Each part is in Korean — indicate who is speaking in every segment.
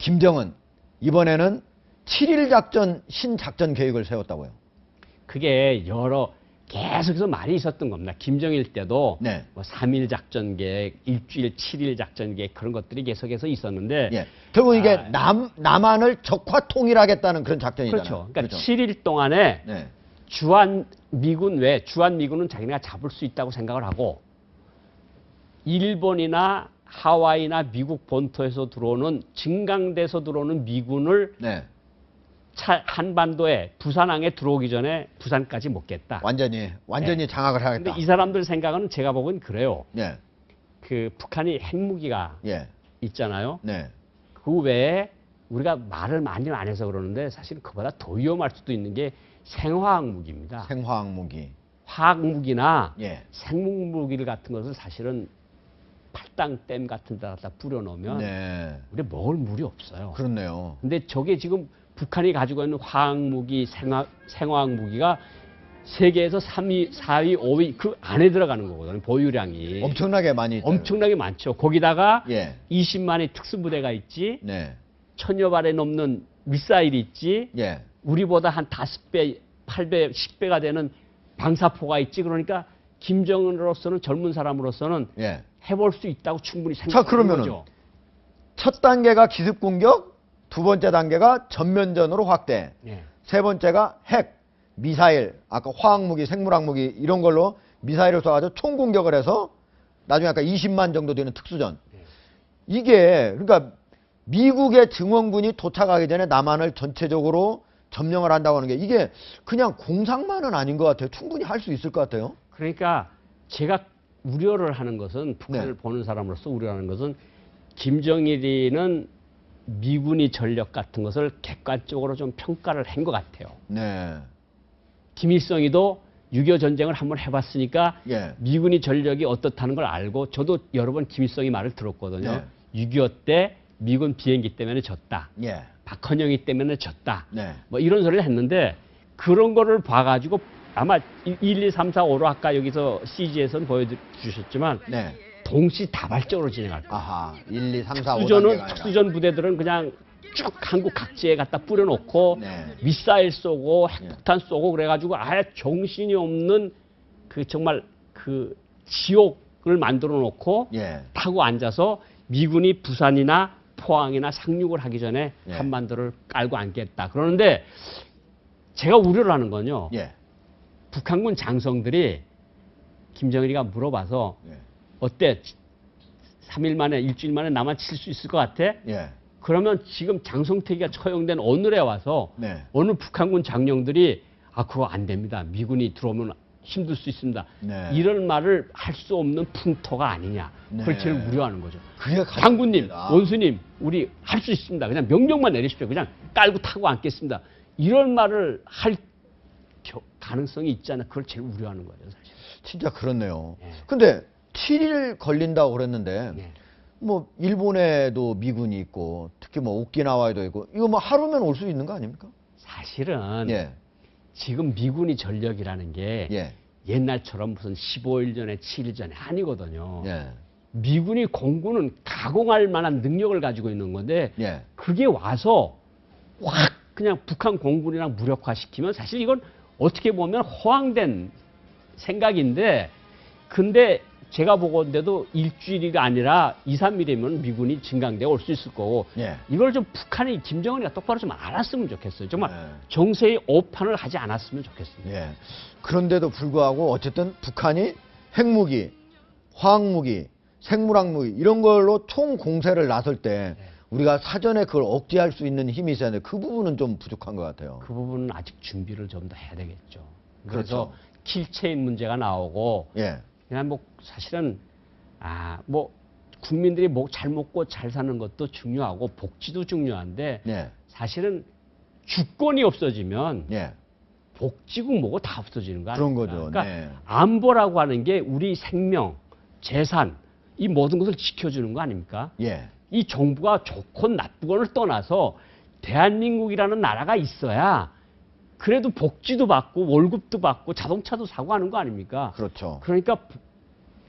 Speaker 1: 김정은 이번에는 7.1 작전 신작전 계획을 세웠다고요.
Speaker 2: 그게 계속해서 많이 있었던 겁니다. 김정일 때도
Speaker 1: 네.
Speaker 2: 뭐 3.1 작전 계획, 일주일 7.1 작전 계획 그런 것들이 계속해서 있었는데
Speaker 1: 예. 결국 이게 남한을 적화 통일하겠다는 그런 작전이잖아요.
Speaker 2: 그렇죠. 그러니까
Speaker 1: 그렇죠.
Speaker 2: 7일 동안에
Speaker 1: 네.
Speaker 2: 주한미군은 자기네가 잡을 수 있다고 생각을 하고 일본이나 하와이나 미국 본토에서 들어오는 증강돼서 들어오는 미군을
Speaker 1: 네.
Speaker 2: 한반도에 부산항에 들어오기 전에 부산까지 먹겠다.
Speaker 1: 완전히
Speaker 2: 네.
Speaker 1: 장악을 하겠다.
Speaker 2: 근데 이 사람들 생각은 제가 보기엔 그래요.
Speaker 1: 예.
Speaker 2: 그 북한이 핵무기가
Speaker 1: 예.
Speaker 2: 있잖아요.
Speaker 1: 네.
Speaker 2: 그 외에 우리가 말을 많이 안 해서 그러는데 사실 그보다 더 위험할 수도 있는 게 생화학 무기입니다.
Speaker 1: 생화학 무기.
Speaker 2: 화학 무기나
Speaker 1: 예.
Speaker 2: 생물 무기 같은 것을 사실은 팔당댐 같은 데 갖다 뿌려놓으면
Speaker 1: 네.
Speaker 2: 우리 먹을 물이 없어요.
Speaker 1: 그렇네요.
Speaker 2: 근데 저게 지금 북한이 가지고 있는 화학 무기, 생화학 무기가 세계에서 3위, 4위, 5위 그 안에 들어가는 거거든요. 보유량이.
Speaker 1: 엄청나게 많이 있죠.
Speaker 2: 엄청나게 많죠. 거기다가
Speaker 1: 예.
Speaker 2: 20만의 특수부대가 있지.
Speaker 1: 네.
Speaker 2: 1000여 발에 넘는 미사일이 있지.
Speaker 1: 예.
Speaker 2: 우리보다 한 5배, 8배, 10배가 되는 방사포가 있지. 그러니까 김정은으로서는 젊은 사람으로서는
Speaker 1: 예.
Speaker 2: 해볼 수 있다고 충분히
Speaker 1: 자,
Speaker 2: 생각하는
Speaker 1: 그러면은
Speaker 2: 거죠.
Speaker 1: 첫 단계가 기습 공격, 두 번째 단계가 전면전으로 확대.
Speaker 2: 예.
Speaker 1: 세 번째가 핵, 미사일, 아까 화학무기, 생물학무기 이런 걸로 미사일을 쏴가지고 총공격을 해서 나중에 아까 20만 정도 되는 특수전. 이게 그러니까 미국의 증원군이 도착하기 전에 남한을 전체적으로 점령을 한다고 하는 게 이게 그냥 공상만은 아닌 것 같아요. 충분히 할 수 있을 것 같아요.
Speaker 2: 그러니까 제가 우려를 하는 것은 북한을
Speaker 1: 네.
Speaker 2: 보는 사람으로서 우려하는 것은 김정일이는 미군이 전력 같은 것을 객관적으로 좀 평가를 한 것 같아요.
Speaker 1: 네.
Speaker 2: 김일성이도 6.25 전쟁을 한번 해봤으니까
Speaker 1: 예.
Speaker 2: 미군이 전력이 어떻다는 걸 알고 저도 여러 번 김일성이 말을 들었거든요. 6.25 때 미군 비행기 때문에 졌다.
Speaker 1: 예.
Speaker 2: 박헌영이 때문에 졌다.
Speaker 1: 네.
Speaker 2: 뭐 이런 소리를 했는데 그런 거를 봐가지고 아마 1, 2, 3, 4, 5로 아까 여기서 CG에서는 보여주셨지만
Speaker 1: 네.
Speaker 2: 동시다발적으로 진행할 거예요.
Speaker 1: 아하. 1, 2, 3, 4, 5
Speaker 2: 특수전은 특수전 부대들은 그냥 쭉 한국 각지에 갖다 뿌려놓고
Speaker 1: 네.
Speaker 2: 미사일 쏘고 핵폭탄 쏘고 그래가지고 아예 정신이 없는 그 정말 그 지옥을 만들어 놓고
Speaker 1: 예.
Speaker 2: 타고 앉아서 미군이 부산이나 포항이나 상륙을 하기 전에
Speaker 1: 예.
Speaker 2: 한반도를 깔고 앉겠다. 그러는데 제가 우려를 하는 건요.
Speaker 1: 예.
Speaker 2: 북한군 장성들이 김정일이가 물어봐서
Speaker 1: 예.
Speaker 2: 어때? 3일 만에 일주일 만에 남한 칠 수 있을 것 같아?
Speaker 1: 예.
Speaker 2: 그러면 지금 장성택이가 처형된 오늘에 와서
Speaker 1: 네.
Speaker 2: 어느 북한군 장령들이 그거 안 됩니다. 미군이 들어오면 힘들 수 있습니다.
Speaker 1: 네.
Speaker 2: 이런 말을 할 수 없는 풍토가 아니냐. 그걸
Speaker 1: 네.
Speaker 2: 제일 우려하는 거죠.
Speaker 1: 그게
Speaker 2: 장군님,
Speaker 1: 가능합니다.
Speaker 2: 원수님, 우리 할 수 있습니다. 그냥 명령만 내리십시오. 그냥 깔고 타고 앉겠습니다. 이런 말을 할 가능성이 있잖아요. 그걸 제일 우려하는 거죠, 사실.
Speaker 1: 진짜 그렇네요.
Speaker 2: 예.
Speaker 1: 근데 7일 걸린다고 그랬는데
Speaker 2: 예.
Speaker 1: 뭐 일본에도 미군이 있고 특히 뭐 오키나와에도 있고 이거 뭐 하루면 올 수 있는 거 아닙니까?
Speaker 2: 사실은
Speaker 1: 예.
Speaker 2: 지금 미군이 전력이라는 게
Speaker 1: 예.
Speaker 2: 옛날처럼 무슨 15일 전에 7일 전에 아니거든요.
Speaker 1: 예.
Speaker 2: 미군이 공군은 가공할 만한 능력을 가지고 있는 건데
Speaker 1: 예.
Speaker 2: 그게 와서 확 그냥 북한 공군이랑 무력화시키면 사실 이건 어떻게 보면 허황된 생각인데 근데 제가 보건대도 일주일이 아니라 2, 3일이면 미군이 진강대에 올 수 있을 거고
Speaker 1: 예.
Speaker 2: 이걸 좀 북한이 김정은이가 똑바로 좀 알았으면 좋겠어요. 정말
Speaker 1: 네.
Speaker 2: 정세의 오판을 하지 않았으면 좋겠습니다.
Speaker 1: 예. 그런데도 불구하고 어쨌든 북한이 핵무기, 화학무기, 생물학무기 이런 걸로 총 공세를 나설 때 우리가 사전에 그걸 억제할 수 있는 힘이 있어야 하는데 그 부분은 좀 부족한 것 같아요.
Speaker 2: 그 부분은 아직 준비를 좀 더 해야 되겠죠.
Speaker 1: 그렇죠.
Speaker 2: 그래서 킬체인 문제가 나오고
Speaker 1: 예.
Speaker 2: 그냥 뭐 사실은 뭐 국민들이 잘 먹고 잘 사는 것도 중요하고 복지도 중요한데
Speaker 1: 예.
Speaker 2: 사실은 주권이 없어지면
Speaker 1: 예.
Speaker 2: 복지고 뭐고 다 없어지는 거
Speaker 1: 그런
Speaker 2: 아닙니까?
Speaker 1: 거죠.
Speaker 2: 그러니까
Speaker 1: 네.
Speaker 2: 안보라고 하는 게 우리 생명, 재산 이 모든 것을 지켜주는 거 아닙니까?
Speaker 1: 예.
Speaker 2: 이 정부가 좋건 나쁘건을 떠나서 대한민국이라는 나라가 있어야 그래도 복지도 받고 월급도 받고 자동차도 사고 하는 거 아닙니까?
Speaker 1: 그렇죠.
Speaker 2: 그러니까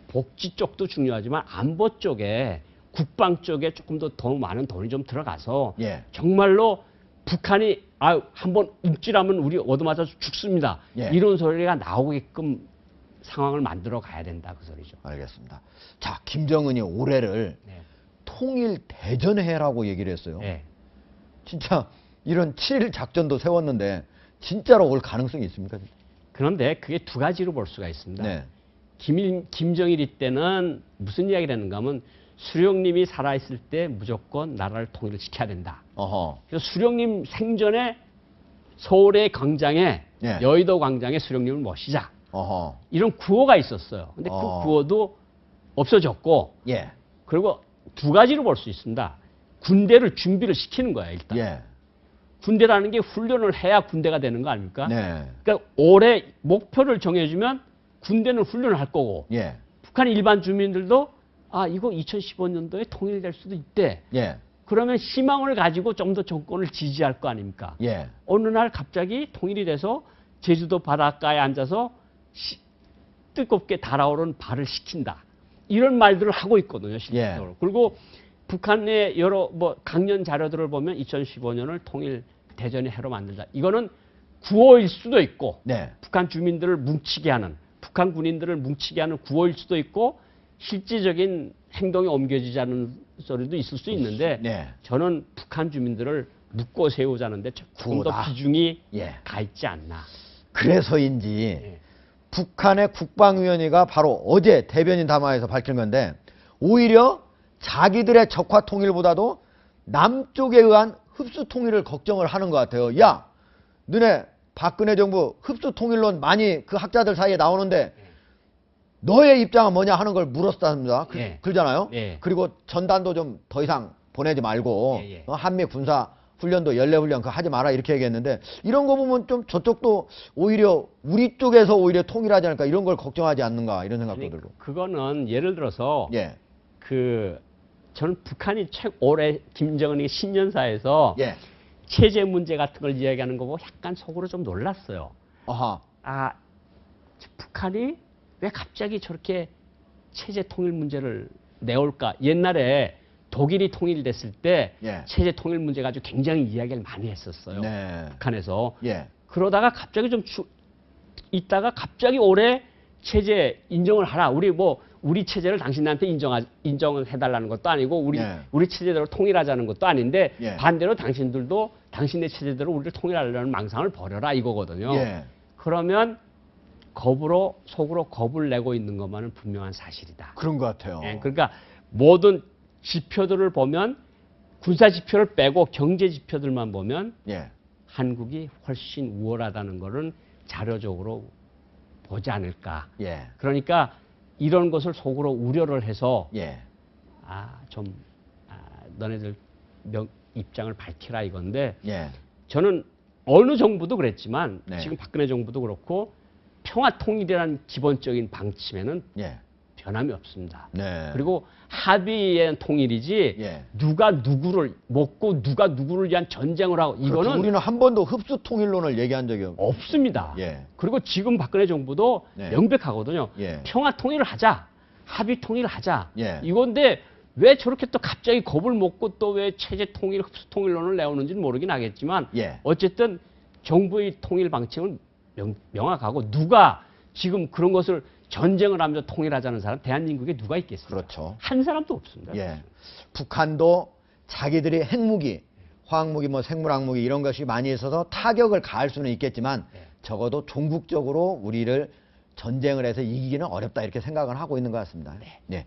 Speaker 2: 복지 쪽도 중요하지만 안보 쪽에 국방 쪽에 조금 더 많은 돈이 좀 들어가서
Speaker 1: 예.
Speaker 2: 정말로 북한이 한번 움찔하면 우리 얻어맞아서 죽습니다.
Speaker 1: 예.
Speaker 2: 이런 소리가 나오게끔 상황을 만들어 가야 된다 그 소리죠.
Speaker 1: 알겠습니다. 자, 김정은이 올해를
Speaker 2: 네.
Speaker 1: 통일 대전해라고 얘기를 했어요.
Speaker 2: 네.
Speaker 1: 진짜 이런 7일 작전도 세웠는데 진짜로 올 가능성이 있습니까?
Speaker 2: 그런데 그게 두 가지로 볼 수가 있습니다.
Speaker 1: 네.
Speaker 2: 김정일이 때는 무슨 이야기를 했는가 하면 수령님이 살아있을 때 무조건 나라를 통일을 시켜야 된다.
Speaker 1: 어허.
Speaker 2: 그래서 수령님 생전에 서울의 광장에
Speaker 1: 예.
Speaker 2: 여의도 광장에 수령님을 모시자.
Speaker 1: 어허.
Speaker 2: 이런 구호가 있었어요. 근데 그 구호도 없어졌고
Speaker 1: 예.
Speaker 2: 그리고 두 가지로 볼 수 있습니다. 군대를 준비를 시키는 거야, 일단.
Speaker 1: 예.
Speaker 2: 군대라는 게 훈련을 해야 군대가 되는 거 아닙니까?
Speaker 1: 네.
Speaker 2: 그러니까 올해 목표를 정해주면 군대는 훈련을 할 거고
Speaker 1: 예.
Speaker 2: 북한 일반 주민들도 이거 2015년도에 통일될 수도 있대.
Speaker 1: 예.
Speaker 2: 그러면 희망을 가지고 좀 더 정권을 지지할 거 아닙니까?
Speaker 1: 예.
Speaker 2: 어느 날 갑자기 통일이 돼서 제주도 바닷가에 앉아서 뜨겁게 달아오른 발을 식힌다. 이런 말들을 하고 있거든요, 실질적으로.
Speaker 1: 예.
Speaker 2: 그리고 북한의 여러 강연 자료들을 보면 2015년을 통일 대전의 해로 만든다. 이거는 구호일 수도 있고
Speaker 1: 네.
Speaker 2: 북한 주민들을 뭉치게 하는 북한 군인들을 뭉치게 하는 구호일 수도 있고 실질적인 행동이 옮겨지지 않는 소리도 있을 수 있는데
Speaker 1: 네.
Speaker 2: 저는 북한 주민들을 묶고 세우자는데 조금 더
Speaker 1: 구호다.
Speaker 2: 비중이
Speaker 1: 예.
Speaker 2: 가 있지 않나.
Speaker 1: 그래서인지
Speaker 2: 예.
Speaker 1: 북한의 국방위원회가 바로 어제 대변인 담화에서 밝힌 건데 오히려 자기들의 적화 통일보다도 남쪽에 의한 흡수 통일을 걱정을 하는 것 같아요. 야, 너네 박근혜 정부 흡수 통일론 많이 그 학자들 사이에 나오는데 너의 입장은 뭐냐 하는 걸 물었답니다.
Speaker 2: 예.
Speaker 1: 그러잖아요.
Speaker 2: 예.
Speaker 1: 그리고 전단도 좀 더 이상 보내지 말고
Speaker 2: 예, 예.
Speaker 1: 한미 군사 훈련도 연례 훈련 그거 하지 마라 이렇게 얘기했는데 이런 거 보면 좀 저쪽도 오히려 우리 쪽에서 오히려 통일하지 않을까 이런 걸 걱정하지 않는가 이런 생각도
Speaker 2: 아니,
Speaker 1: 들고.
Speaker 2: 그거는 예를 들어서
Speaker 1: 예.
Speaker 2: 저는 북한이 올해 김정은이 신년사에서
Speaker 1: 예.
Speaker 2: 체제 문제 같은 걸 이야기하는 거 보고 약간 속으로 좀 놀랐어요.
Speaker 1: 아하.
Speaker 2: 북한이 왜 갑자기 저렇게 체제 통일 문제를 내올까? 옛날에 독일이 통일됐을 때
Speaker 1: 예.
Speaker 2: 체제 통일 문제 가지고 굉장히 이야기를 많이 했었어요.
Speaker 1: 네.
Speaker 2: 북한에서.
Speaker 1: 예.
Speaker 2: 그러다가 갑자기 있다가 갑자기 올해 체제 인정을 하라. 우리 체제를 당신한테 인정을 해달라는 것도 아니고 우리 체제대로 통일하자는 것도 아닌데
Speaker 1: 예.
Speaker 2: 반대로 당신들도 당신의 체제대로 우리를 통일하려는 망상을 버려라 이거거든요.
Speaker 1: 예.
Speaker 2: 그러면 속으로 겁을 내고 있는 것만은 분명한 사실이다.
Speaker 1: 그런 것 같아요.
Speaker 2: 예, 그러니까 모든 지표들을 보면 군사 지표를 빼고 경제 지표들만 보면
Speaker 1: 예.
Speaker 2: 한국이 훨씬 우월하다는 것은 자료적으로 보지 않을까.
Speaker 1: 예.
Speaker 2: 그러니까 이런 것을 속으로 우려를 해서
Speaker 1: 예.
Speaker 2: 너네들 입장을 밝히라 이건데
Speaker 1: 예.
Speaker 2: 저는 어느 정부도 그랬지만
Speaker 1: 네.
Speaker 2: 지금 박근혜 정부도 그렇고 평화 통일이라는 기본적인 방침에는
Speaker 1: 예.
Speaker 2: 변함이 없습니다.
Speaker 1: 네.
Speaker 2: 그리고 합의의 통일이지
Speaker 1: 예.
Speaker 2: 누가 누구를 먹고 누가 누구를 위한 전쟁을 하고
Speaker 1: 그렇죠.
Speaker 2: 이거는
Speaker 1: 우리는 한 번도 흡수 통일론을 얘기한 적이
Speaker 2: 없습니다.
Speaker 1: 예.
Speaker 2: 그리고 지금 박근혜 정부도
Speaker 1: 네.
Speaker 2: 명백하거든요.
Speaker 1: 예.
Speaker 2: 평화 통일을 하자. 합의 통일을 하자.
Speaker 1: 예.
Speaker 2: 이건데 왜 저렇게 또 갑자기 겁을 먹고 또 왜 체제 통일, 흡수 통일론을 내오는지는 모르긴 하겠지만
Speaker 1: 예.
Speaker 2: 어쨌든 정부의 통일 방침은 명확하고 누가 지금 그런 것을 전쟁을 하면서 통일하자는 사람 대한민국에 누가 있겠습니까?
Speaker 1: 그렇죠.
Speaker 2: 한 사람도 없습니다.
Speaker 1: 예. 북한도 자기들이 핵무기, 화학무기, 생물학무기 이런 것이 많이 있어서 타격을 가할 수는 있겠지만 적어도 종국적으로 우리를 전쟁을 해서 이기기는 어렵다 이렇게 생각을 하고 있는 것 같습니다. 네.